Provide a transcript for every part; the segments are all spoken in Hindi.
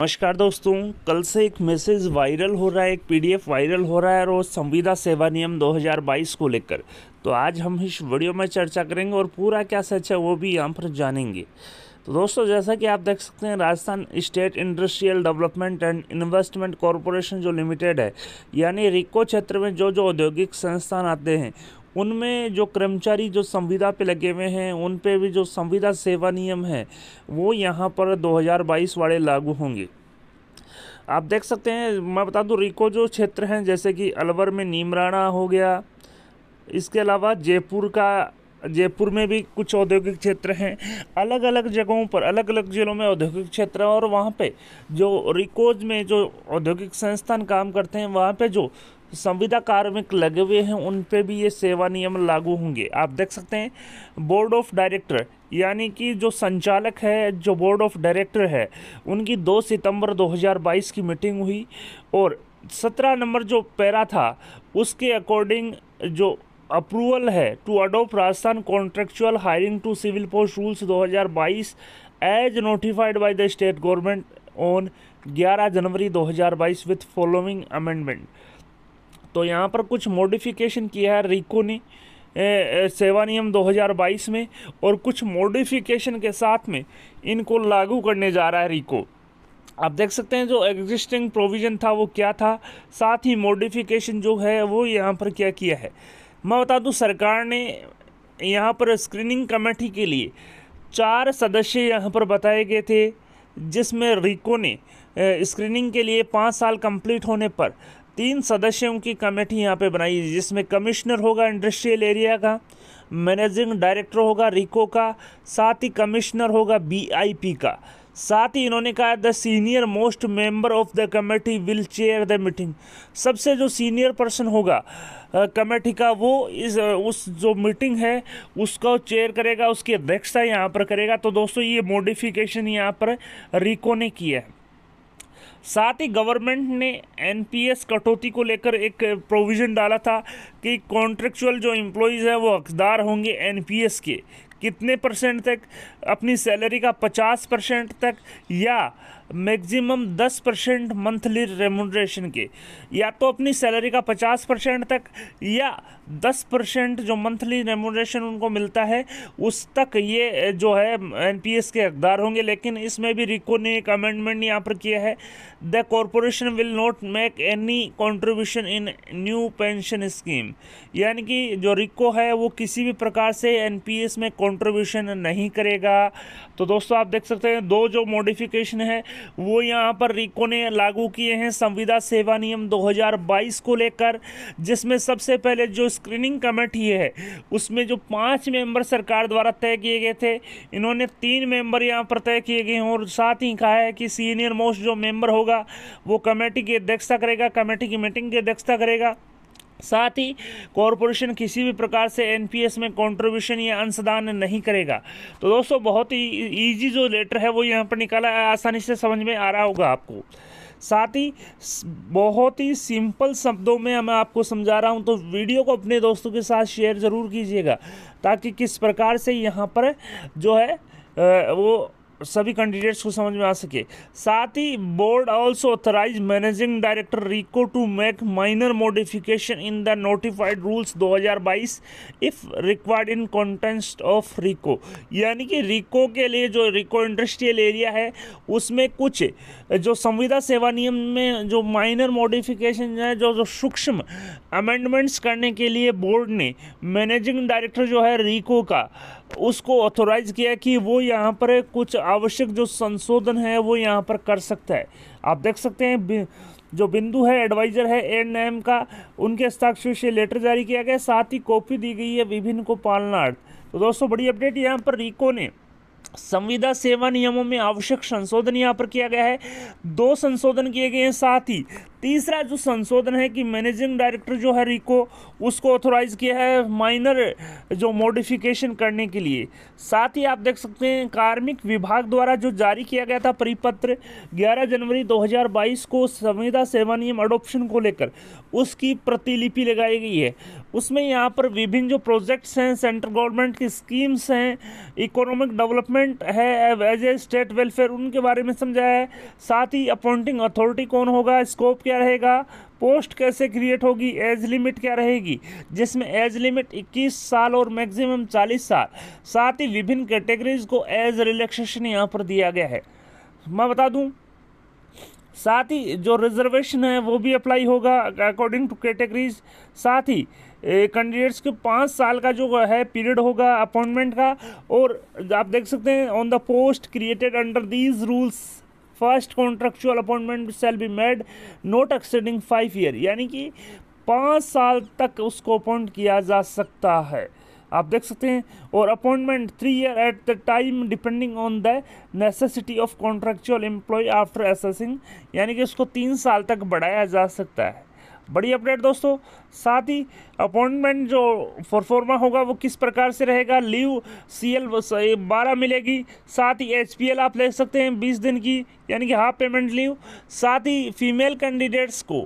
नमस्कार दोस्तों, कल से एक मैसेज वायरल हो रहा है, एक पीडीएफ वायरल हो रहा है और वो संविदा सेवा नियम 2022 को लेकर। तो आज हम इस वीडियो में चर्चा करेंगे और पूरा क्या सच है वो भी यहाँ पर जानेंगे। तो दोस्तों, जैसा कि आप देख सकते हैं, Rajasthan state industrial development and investment corporation जो लिमिटेड है, यानी रिको क्षेत्र में जो औद्योगिक संस्थान आते हैं उनमें जो कर्मचारी जो संविदा पे लगे हुए हैं उन पे भी जो संविदा सेवा नियम है वो यहाँ पर 2022 वाले लागू होंगे। आप देख सकते हैं, मैं बता दूं, रिको जो क्षेत्र हैं जैसे कि अलवर में नीमराणा हो गया, इसके अलावा जयपुर में भी कुछ औद्योगिक क्षेत्र हैं। अलग अलग जगहों पर अलग अलग जिलों में औद्योगिक क्षेत्र हैं और वहाँ पे जो रिकोज में जो औद्योगिक संस्थान काम करते हैं वहाँ पे जो संविदा कार्मिक लगे हुए हैं उन पे भी ये सेवा नियम लागू होंगे। आप देख सकते हैं, बोर्ड ऑफ डायरेक्टर यानी कि जो संचालक है, जो बोर्ड ऑफ डायरेक्टर है, उनकी 2 सितंबर 2022 की मीटिंग हुई और 17 नंबर जो पैरा था उसके अकॉर्डिंग जो अप्रूवल है to adopt Rajasthan contractual hiring to civil post rules 2022 as notified by the state government on 11 January 2022 with following amendment. तो यहाँ पर कुछ मॉडिफिकेशन किया है रिको ने सेवा नियम 2022 में, और कुछ मॉडिफिकेशन के साथ में इनको लागू करने जा रहा है रिको। आप देख सकते हैं जो एग्जिस्टिंग प्रोविज़न था वो क्या था, साथ ही मॉडिफिकेशन जो है वो यहाँ पर क्या किया है। मैं बता दूं, सरकार ने यहाँ पर स्क्रीनिंग कमेटी के लिए 4 सदस्य यहाँ पर बताए गए थे, जिसमें रिको ने स्क्रीनिंग के लिए 5 साल कंप्लीट होने पर 3 सदस्यों की कमेटी यहाँ पे बनाई, जिसमें कमिश्नर होगा इंडस्ट्रियल एरिया का, मैनेजिंग डायरेक्टर होगा रिको का, साथ ही कमिश्नर होगा बीआईपी का। साथ ही इन्होंने कहा the senior most member of the committee will chair the meeting. सबसे जो सीनियर पर्सन होगा कमेटी का वो उस जो मीटिंग है उसको चेयर करेगा, उसकी अध्यक्षता यहाँ पर करेगा। तो दोस्तों, ये मॉडिफिकेशन यहाँ पर रिको ने किया है। साथ ही गवर्नमेंट ने एनपीएस कटौती को लेकर एक प्रोविज़न डाला था कि कॉन्ट्रेक्चुअल जो एम्प्लॉयज़ हैं वो हकदार होंगे एनपीएस के कितने परसेंट तक, अपनी सैलरी का 50% तक या मैक्सिमम 10% मंथली रेमुनरेशन के, या तो अपनी सैलरी का 50% तक या 10% जो मंथली रेमुनरेशन उनको मिलता है उस तक ये जो है एनपीएस के हकदार होंगे। लेकिन इसमें भी रिको ने एक अमेंडमेंट यहाँ पर किया है, the corporation will not make any contribution in new pension scheme, यानी कि जो रिको है वो किसी भी प्रकार से एनपीएस में कंट्रीब्यूशन नहीं करेगा। तो दोस्तों, आप देख सकते हैं 2 जो मॉडिफिकेशन है वो यहाँ पर रिको ने लागू किए हैं संविदा सेवा नियम 2022 को लेकर, जिसमें सबसे पहले जो स्क्रीनिंग कमेटी है उसमें जो 5 मेंबर सरकार द्वारा तय किए गए थे, इन्होंने 3 मेंबर यहाँ पर तय किए गए हैं और साथ ही कहा है कि सीनियर मोस्ट जो मेंबर होगा वो कमेटी की अध्यक्षता करेगा, कमेटी की मीटिंग की अध्यक्षता करेगा। साथ ही कॉरपोरेशन किसी भी प्रकार से एनपीएस में कंट्रीब्यूशन या अंशदान नहीं करेगा। तो दोस्तों, बहुत ही इजी जो लेटर है वो यहाँ पर निकाला है, आसानी से समझ में आ रहा होगा आपको। साथ ही बहुत ही सिंपल शब्दों में मैं आपको समझा रहा हूँ, तो वीडियो को अपने दोस्तों के साथ शेयर ज़रूर कीजिएगा ताकि किस प्रकार से यहाँ पर जो है वो सभी कैंडिडेट्स को समझ में आ सके। साथ ही board also authorise managing director RIICO to make minor modification in the notified rules 2022 if required in context of RIICO, यानी कि रिको के लिए जो रिको इंडस्ट्रियल एरिया है उसमें कुछ जो संविदा सेवा नियम में जो माइनर मॉडिफिकेशन है, जो सूक्ष्म अमेंडमेंट्स करने के लिए बोर्ड ने मैनेजिंग डायरेक्टर जो है रिको का उसको ऑथोराइज किया कि वो यहाँ पर कुछ आवश्यक जो संशोधन है वो यहाँ पर कर सकता है। आप देख सकते हैं जो बिंदु है एडवाइजर है एन का, उनके हस्ताक्षर से लेटर जारी किया गया, साथ ही कॉपी दी गई है विभिन्न को पालनार्थ। तो दोस्तों, बड़ी अपडेट यहाँ पर रिको ने संविदा सेवा नियमों में आवश्यक संशोधन यहाँ पर किया गया है, 2 संशोधन किए गए हैं, साथ ही तीसरा जो संशोधन है कि मैनेजिंग डायरेक्टर जो है रिको उसको ऑथोराइज किया है माइनर जो मॉडिफिकेशन करने के लिए। साथ ही आप देख सकते हैं कार्मिक विभाग द्वारा जो जारी किया गया था परिपत्र 11 जनवरी 2022 को संविदा सेवा नियम अडॉप्शन को लेकर, उसकी प्रतिलिपि लगाई गई है। उसमें यहाँ पर विभिन्न जो प्रोजेक्ट्स हैं, सेंट्रल गवर्नमेंट की स्कीम्स हैं, इकोनॉमिक डेवलपमेंट है, एज ए स्टेट वेलफेयर, उनके बारे में समझाया है। साथ ही अपॉइंटिंग अथॉरिटी कौन होगा, स्कोप क्या रहेगा, पोस्ट कैसे क्रिएट होगी, एज लिमिट क्या रहेगी, जिसमें एज लिमिट 21 साल और मैक्सिमम 40 साल। साथ ही विभिन्न कैटेगरीज को एज रिलैक्सेशन यहाँ पर दिया गया है। मैं बता दूं साथ ही जो रिजर्वेशन है वो भी अप्लाई होगा अकॉर्डिंग टू कैटेगरीज। साथ ही कैंडिडेट्स के 5 साल का जो है पीरियड होगा अपॉइंटमेंट का। और आप देख सकते हैं on the post created under these rules first contractual appointment shall be made not exceeding 5 year, यानी कि 5 साल तक उसको अपॉइंट किया जा सकता है। आप देख सकते हैं। और appointment 3 year at the time depending on the necessity of contractual employ after assessing, यानी कि उसको 3 साल तक बढ़ाया जा सकता है। बड़ी अपडेट दोस्तों। साथ ही अपॉइंटमेंट जो परफॉर्मा होगा वो किस प्रकार से रहेगा, लीव CL 12 मिलेगी। साथ ही HPL आप ले सकते हैं 20 दिन की, यानी कि हाफ पेमेंट लीव। साथ ही फीमेल कैंडिडेट्स को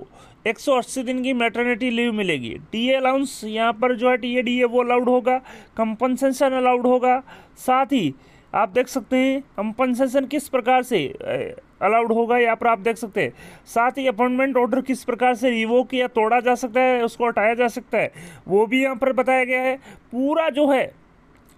180 दिन की मैटरनिटी लीव मिलेगी। TA अलाउंस यहाँ पर जो है TA DA वो अलाउड होगा, कंपनसेशन अलाउड होगा। साथ ही आप देख सकते हैं कंपनसेशन किस प्रकार से अलाउड होगा, यहाँ पर आप देख सकते हैं। साथ ही अपॉइंटमेंट ऑर्डर किस प्रकार से रिवोक या तोड़ा जा सकता है, उसको हटाया जा सकता है, वो भी यहाँ पर बताया गया है। पूरा जो है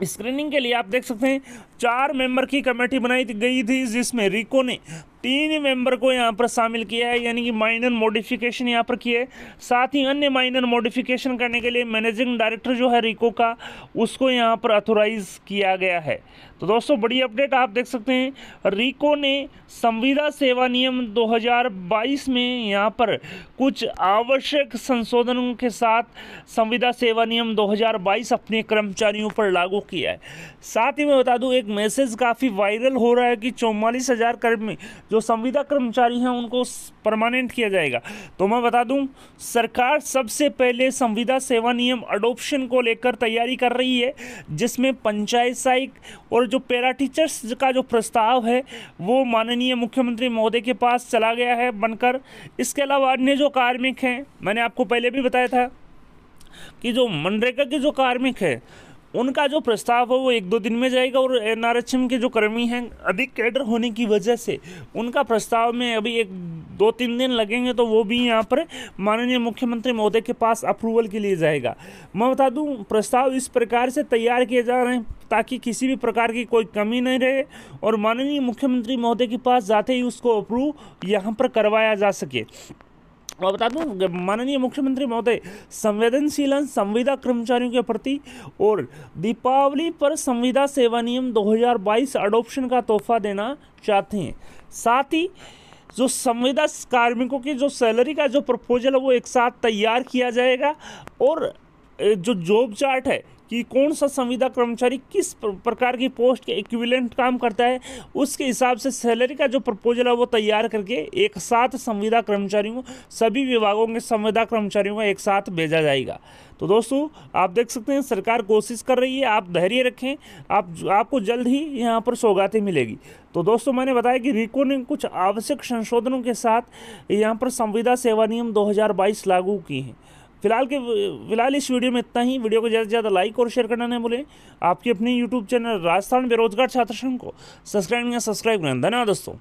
स्क्रीनिंग के लिए आप देख सकते हैं 4 मेंबर की कमेटी बनाई गई थी, जिसमें रिको ने 3 मेंबर को यहाँ पर शामिल किया है, यानी कि माइनर मॉडिफिकेशन यहाँ पर किए। साथ ही अन्य माइनर मॉडिफिकेशन करने के लिए मैनेजिंग डायरेक्टर जो है रिको का, उसको यहाँ पर अथोराइज किया गया है। तो दोस्तों बड़ी अपडेट आप देख सकते हैं। रिको ने संविदा सेवा नियम 2022 में यहाँ पर कुछ आवश्यक संशोधनों के साथ संविदा सेवा नियम 2022 अपने कर्मचारियों पर लागू किया है। साथ ही मैं बता दूं एक मैसेज काफ़ी वायरल हो रहा है कि 44,000 कर्मी जो संविदा कर्मचारी हैं उनको परमानेंट किया जाएगा। तो मैं बता दूं सरकार सबसे पहले संविदा सेवा नियम अडॉप्शन को लेकर तैयारी कर रही है, जिसमें पंचायत सहायक और जो पैरा टीचर्स का जो प्रस्ताव है वो माननीय मुख्यमंत्री महोदय के पास चला गया है बनकर। इसके अलावा अन्य जो कार्मिक हैं, मैंने आपको पहले भी बताया था कि जो मनरेगा के जो कार्मिक हैं उनका जो प्रस्ताव है वो 1-2 दिन में जाएगा। और NRHM के जो कर्मी हैं अधिक कैडर होने की वजह से उनका प्रस्ताव में अभी 1-2-3 दिन लगेंगे, तो वो भी यहाँ पर माननीय मुख्यमंत्री महोदय के पास अप्रूवल के लिए जाएगा। मैं बता दूं प्रस्ताव इस प्रकार से तैयार किए जा रहे हैं ताकि किसी भी प्रकार की कोई कमी नहीं रहे और माननीय मुख्यमंत्री महोदय के पास जाते ही उसको अप्रूव यहाँ पर करवाया जा सके। और बता दूं माननीय मुख्यमंत्री महोदय संवेदनशील संविदा कर्मचारियों के प्रति और दीपावली पर संविदा सेवा नियम 2022 अडॉप्शन का तोहफा देना चाहते हैं। साथ ही जो संविदा कार्मिकों की जो सैलरी का जो प्रपोजल है वो एक साथ तैयार किया जाएगा और जो जॉब चार्ट है कि कौन सा संविदा कर्मचारी किस प्रकार की पोस्ट के इक्विवेलेंट काम करता है, उसके हिसाब से सैलरी का जो प्रपोजल है वो तैयार करके एक साथ संविदा कर्मचारियों सभी विभागों के संविदा कर्मचारियों को एक साथ भेजा जाएगा। तो दोस्तों आप देख सकते हैं सरकार कोशिश कर रही है, आप धैर्य रखें, आपको जल्द ही यहाँ पर सौगातें मिलेगी। तो दोस्तों मैंने बताया कि रिको ने कुछ आवश्यक संशोधनों के साथ यहाँ पर संविदा सेवा नियम 2022 लागू की हैं। फिलहाल इस वीडियो में इतना ही। वीडियो को ज़्यादा से ज़्यादा लाइक और शेयर करना नहीं भूलें। आपके अपने YouTube चैनल राजस्थान बेरोजगार छात्र संघ को सब्सक्राइब करें। धन्यवाद दोस्तों।